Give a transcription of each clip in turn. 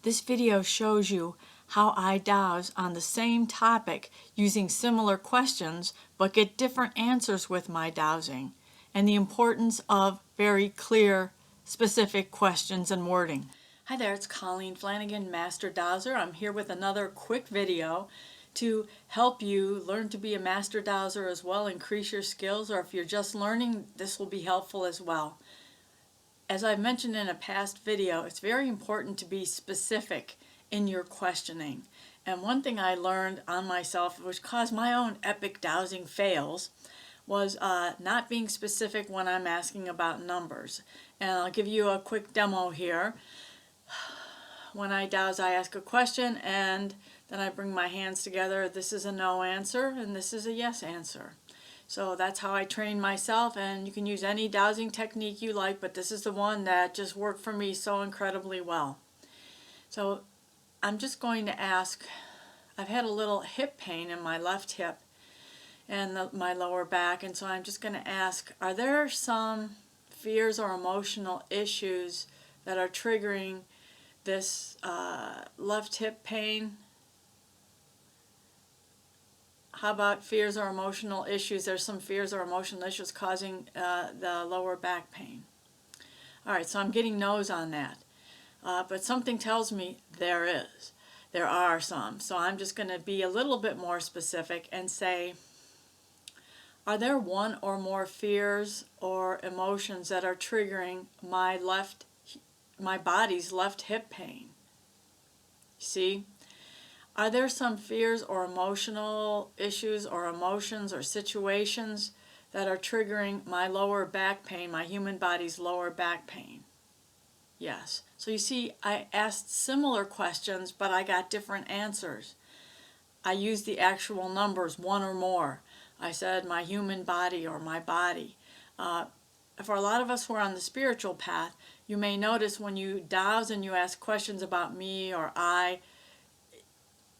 This video shows you how I dowse on the same topic using similar questions but get different answers with my dowsing, and the importance of very clear, specific questions and wording. Hi there, it's Colleen Flanagan, Master Dowser. I'm here with another quick video to help you learn to be a master dowser as well, increase your skills, or if you're just learning, this will be helpful as well. As I've mentioned in a past video, it's very important to be specific in your questioning. And one thing I learned on myself, which caused my own epic dowsing fails, was not being specific when I'm asking about numbers. And I'll give you a quick demo here. When I dowse, I ask a question and then I bring my hands together. This is a no answer and this is a yes answer. So that's how I train myself, and you can use any dowsing technique you like, but this is the one that just worked for me so incredibly well. So I'm just going to ask, I've had a little hip pain in my left hip and my lower back, and so I'm just going to ask, are there some fears or emotional issues that are triggering this left hip pain? How about fears or emotional issues? There's some fears or emotional issues causing the lower back pain. All right, so I'm getting no's on that. But something tells me there are some. So I'm just going to be a little bit more specific and say, are there one or more fears or emotions that are triggering my body's left hip pain? See? Are there some fears or emotional issues or emotions or situations that are triggering my lower back pain, my human body's lower back pain? Yes. So you see, I asked similar questions, but I got different answers. I used the actual numbers, one or more. I said my human body or my body. For a lot of us who are on the spiritual path, you may notice when you dowse and you ask questions about me or I,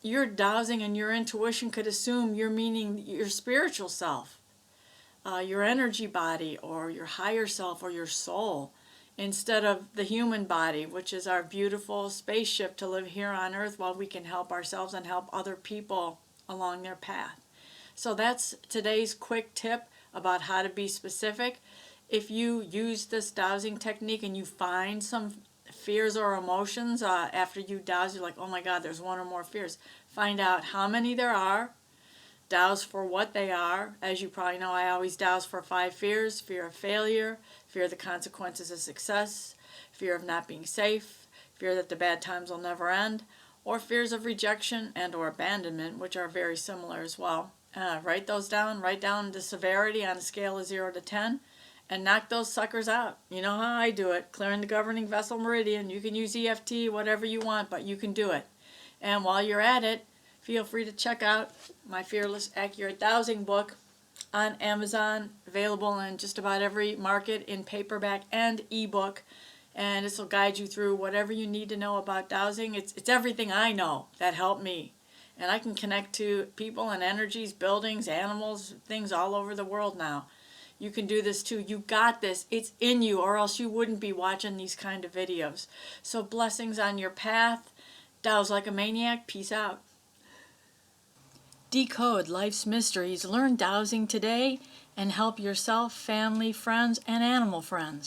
your dowsing and your intuition could assume you're meaning your spiritual self, your energy body, or your higher self, or your soul, instead of the human body, which is our beautiful spaceship to live here on earth while we can help ourselves and help other people along their path. So that's today's quick tip about how to be specific. If you use this dowsing technique and you find some fears or emotions after you dowse, you're like, oh my God, there's one or more fears. Find out how many there are, dowse for what they are. As you probably know, I always dowse for 5 fears: fear of failure, fear of the consequences of success, fear of not being safe, fear that the bad times will never end, or fears of rejection and or abandonment, which are very similar as well. Write those down. Write down the severity on a scale of 0 to 10. And knock those suckers out. You know how I do it. Clearing the governing vessel meridian. You can use EFT, whatever you want, but you can do it. And while you're at it, feel free to check out my Fearless Accurate Dowsing book on Amazon, available in just about every market in paperback and ebook. And this will guide you through whatever you need to know about dowsing. It's everything I know that helped me. And I can connect to people and energies, buildings, animals, things all over the world now. You can do this too. You got this. It's in you, or else you wouldn't be watching these kind of videos. So blessings on your path. Dowse like a maniac. Peace out. Decode life's mysteries. Learn dowsing today and help yourself, family, friends, and animal friends.